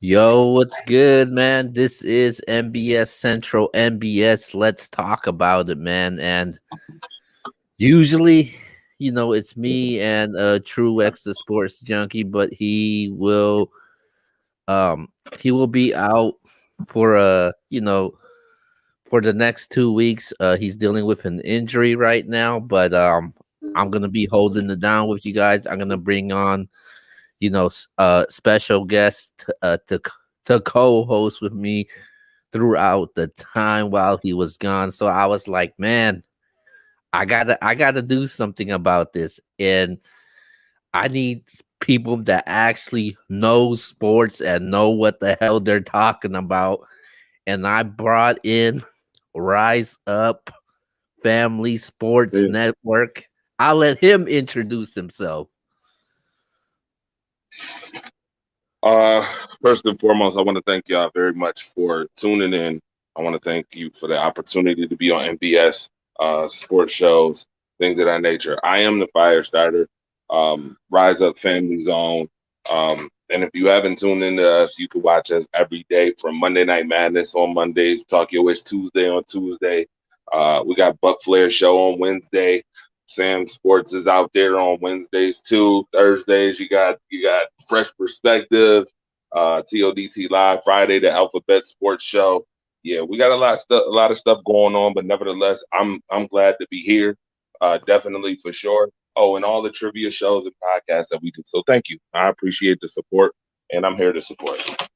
Yo, what's good, man? This is MBS Central MBS. Let's talk about it, man. And usually, it's me and True X the Sports Junkie, but um he will be out for for the next 2 weeks. He's dealing with an injury right now, but I'm gonna be holding it down with you guys. I'm gonna bring on special guest to co-host with me throughout the time while he was gone. So I was like, man, I gotta do something about this, and I need people that actually know sports and know what the hell they're talking about. And I brought in Rise Up Family Sports Yeah. Network. I'll let him introduce himself. Uh, First and foremost, I want to thank y'all very much for tuning in. I want to thank you for the opportunity to be on MBS, sports shows, things of that nature. I am the fire starter, Rise Up Family Zone. And if you haven't tuned into us, you can watch us every day from Monday Night Madness on Mondays, Talk Your Wish Tuesday on Tuesday. We got Buck Flair Show on Wednesday. Sam Sports is out there on Wednesdays too. Thursdays you got Fresh Perspective, TODT Live. Friday the Alphabet Sports Show. Yeah, we got a lot of stuff going on, but nevertheless, I'm glad to be here. Definitely for sure. Oh, and all the trivia shows and podcasts that we do. So thank you. I appreciate the support, and I'm here to support.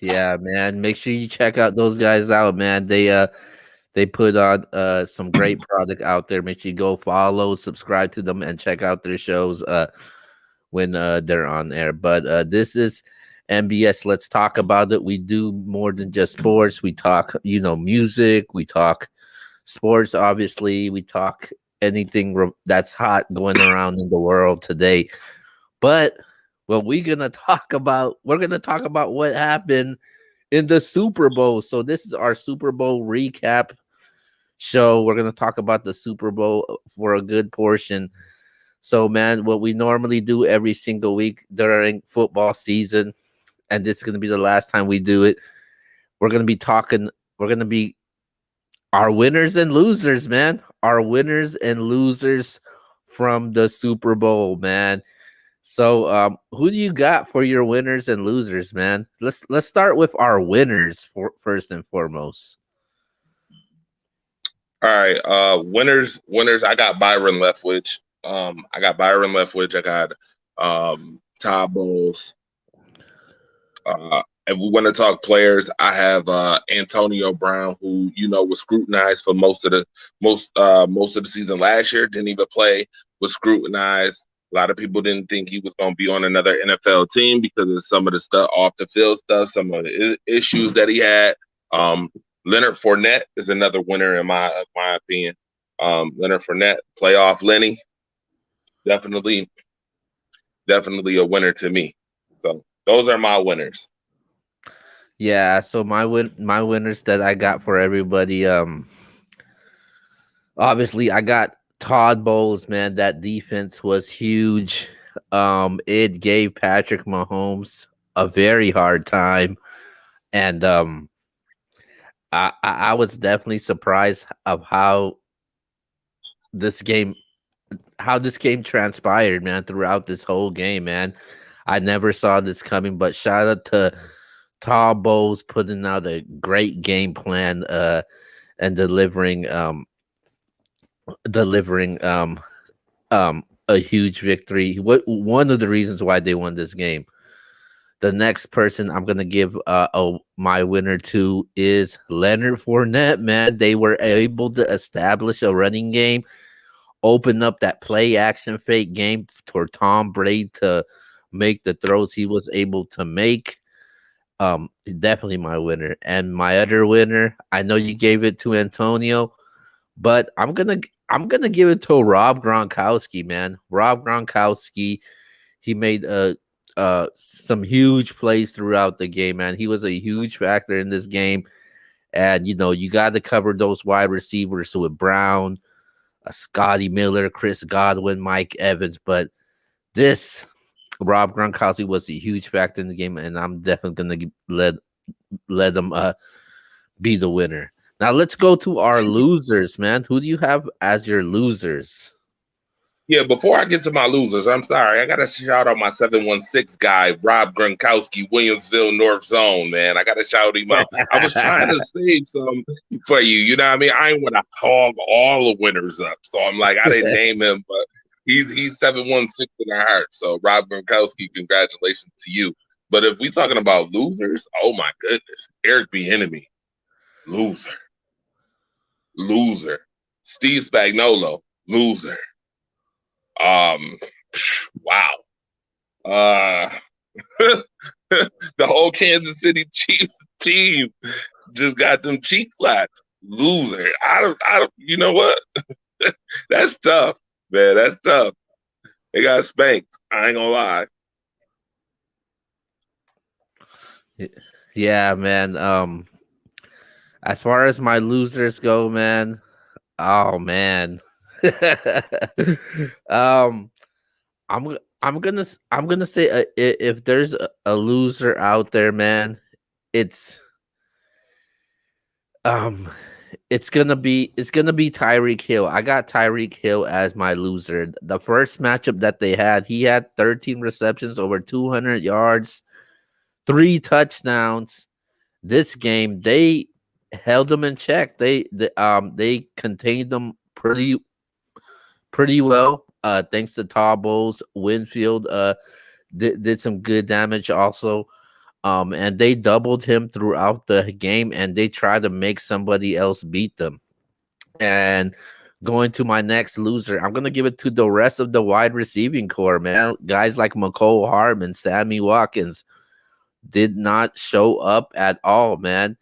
Yeah, man. Make sure you check out those guys out, man. They put on some great product out there. Make sure you go follow, subscribe to them, and check out their shows when they're on air. But this is MBS. Let's talk about it. We do more than just sports. We talk, music. We talk sports. Obviously, we talk anything that's hot going around in the world today. But what we're gonna talk about what happened in the Super Bowl. So this is our Super Bowl recap show. We're gonna talk about the Super Bowl for a good portion. So, man, what we normally do every single week during football season, and this is gonna be the last time we do it. We're gonna be talking. We're gonna be our winners and losers, man. Our winners and losers from the Super Bowl, man. So, who do you got for your winners and losers, man? Let's start with our winners for first and foremost. All right, winners. I got Byron Leftwich. I got Byron Leftwich. I got Todd Bowles. If we want to talk players, I have Antonio Brown, who was scrutinized for most of the season last year. Didn't even play. Was scrutinized. A lot of people didn't think he was going to be on another NFL team because of some of the stuff off the field stuff, some of the issues that he had. Um, Leonard Fournette is another winner in my opinion. Leonard Fournette, playoff Lenny, definitely, definitely a winner to me. So those are my winners. Yeah, so my winners that I got for everybody. Obviously I got Todd Bowles, man. That defense was huge. It gave Patrick Mahomes a very hard time, and I was definitely surprised of this game how this game transpired, man. Throughout this whole game, man, I never saw this coming. But shout out to Todd Bowles putting out a great game plan, and delivering a huge victory. What One of the reasons why they won this game. The next person I'm gonna give my winner to is Leonard Fournette. Man, they were able to establish a running game, open up that play action fake game for Tom Brady to make the throws he was able to make. Definitely my winner. And my other winner, I know you gave it to Antonio, but I'm gonna give it to Rob Gronkowski, man. Rob Gronkowski, he made some huge plays throughout the game, man. He was a huge factor in this game. And you got to cover those wide receivers with Brown, Scotty Miller, Chris Godwin, Mike Evans. But this Rob Gronkowski was a huge factor in the game, and I'm definitely gonna let them be the winner. Now let's go to our losers, man. Who do you have as your losers? Yeah, before I get to my losers, I'm sorry. I got to shout out my 716 guy, Rob Gronkowski, Williamsville North Zone, man. I got to shout him out. I was trying to save some for you. You know what I mean? I ain't want to hog all the winners up. So I'm like, I didn't name him, but he's 716 in our heart. So Rob Gronkowski, congratulations to you. But if we talking about losers, oh my goodness. Eric Bieniemy, loser. Loser. Steve Spagnuolo, loser. Wow. Uh, the whole Kansas City Chiefs team just got them cheek slapped. Loser. I don't. You know what? That's tough, man. That's tough. They got spanked. I ain't gonna lie. Yeah, man. As far as my losers go, man. Oh man. um, I'm gonna say if there's a loser out there, man, it's um it's gonna be Tyreek Hill. I got Tyreek Hill as my loser. The first matchup that they had, he had 13 receptions, over 200 yards, 3 touchdowns. This game, they held them in check. They contained them pretty well. Thanks to Todd Bowles, Winfield did some good damage also. And they doubled him throughout the game, and they tried to make somebody else beat them. And going to my next loser, I'm gonna give it to the rest of the wide receiving core, man. Guys like McCole Hardman, Sammy Watkins did not show up at all, man.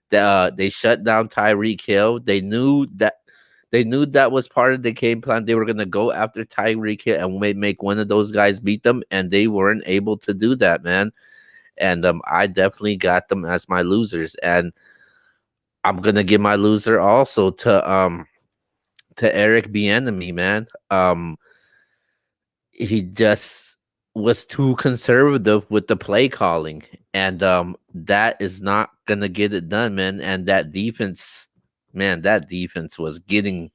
They shut down Tyreek Hill. They knew that was part of the game plan. They were gonna go after Tyreek Hill and make one of those guys beat them, and they weren't able to do that, man. And I definitely got them as my losers, and I'm gonna give my loser also to Eric Bieniemy, man. He just was too conservative with the play calling, and that is not gonna get it done, man. And that defense, man, that defense was getting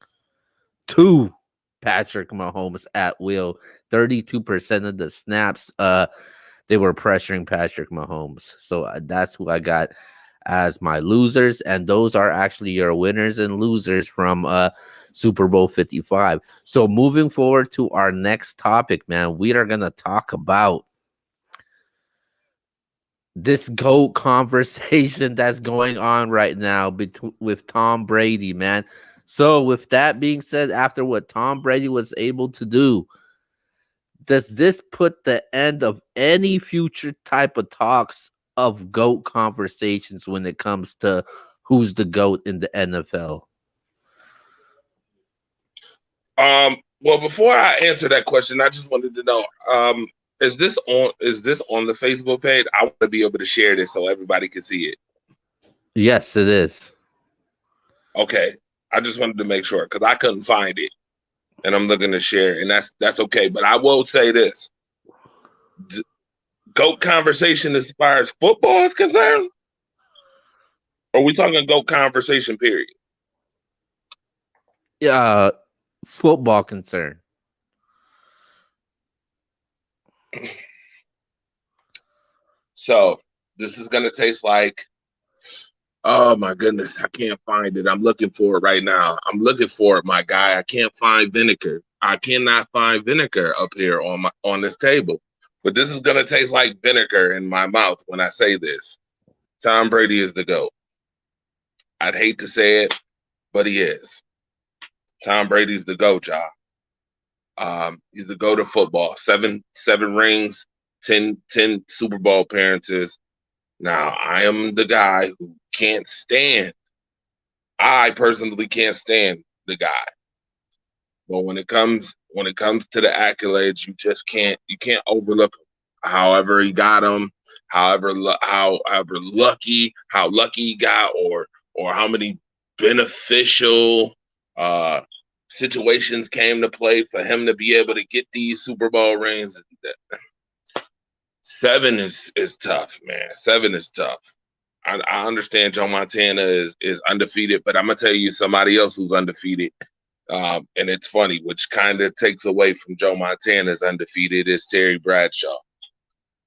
to Patrick Mahomes at will. 32% of the snaps, they were pressuring Patrick Mahomes. So that's who I got as my losers, and those are actually your winners and losers from Super Bowl 55. So moving forward to our next topic, man, we are gonna talk about this GOAT conversation that's going on right now with Tom Brady, man. So with that being said, after what Tom Brady was able to do, does this put the end of any future type of talks of GOAT conversations when it comes to who's the GOAT in the NFL? Well, before I answer that question, I just wanted to know, is this on the Facebook page? I want to be able to share this so everybody can see it. Yes, it is. Okay. I just wanted to make sure because I couldn't find it. And I'm looking to share, and that's okay. But I will say this. GOAT conversation as far as football is concerned? Or are we talking GOAT conversation, period? Yeah, football concern. So this is gonna taste like, oh my goodness, I can't find it. I'm looking for it right now. I'm looking for it, my guy. I can't find vinegar. I cannot find vinegar up here on this table. But this is gonna taste like vinegar in my mouth when I say this. Tom Brady is the GOAT. I'd hate to say it, but he is. Tom Brady's the GOAT, y'all. He's the GOAT of football. Seven rings, 10 Super Bowl appearances. Now, I am the guy who can't stand. I personally can't stand the guy. But when it comes to the accolades, you can't overlook him. However he got them, how lucky he got, or how many beneficial situations came to play for him to be able to get these Super Bowl rings. 7 is tough, man. 7 is tough. I understand Joe Montana is undefeated, but I'm gonna tell you somebody else who's undefeated. And it's funny, which kind of takes away from Joe Montana's undefeated is Terry Bradshaw.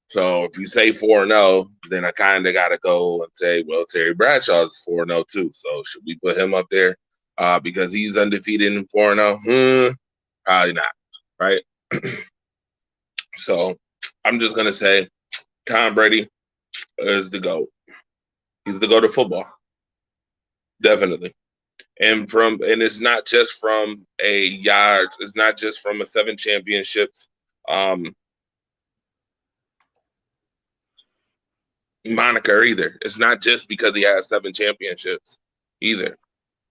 So if you say 4-0, then I kind of got to go and say, well, Terry Bradshaw's 4-0 too. So should we put him up there because he's undefeated in 4-0? Probably not, right? So I'm just gonna say Tom Brady is the GOAT. He's the GOAT of football, definitely. And it's not just from a yards. It's not just from a 7 championships moniker either. It's not just because he has 7 championships either.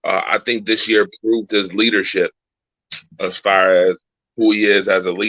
I think this year proved his leadership as far as who he is as a leader.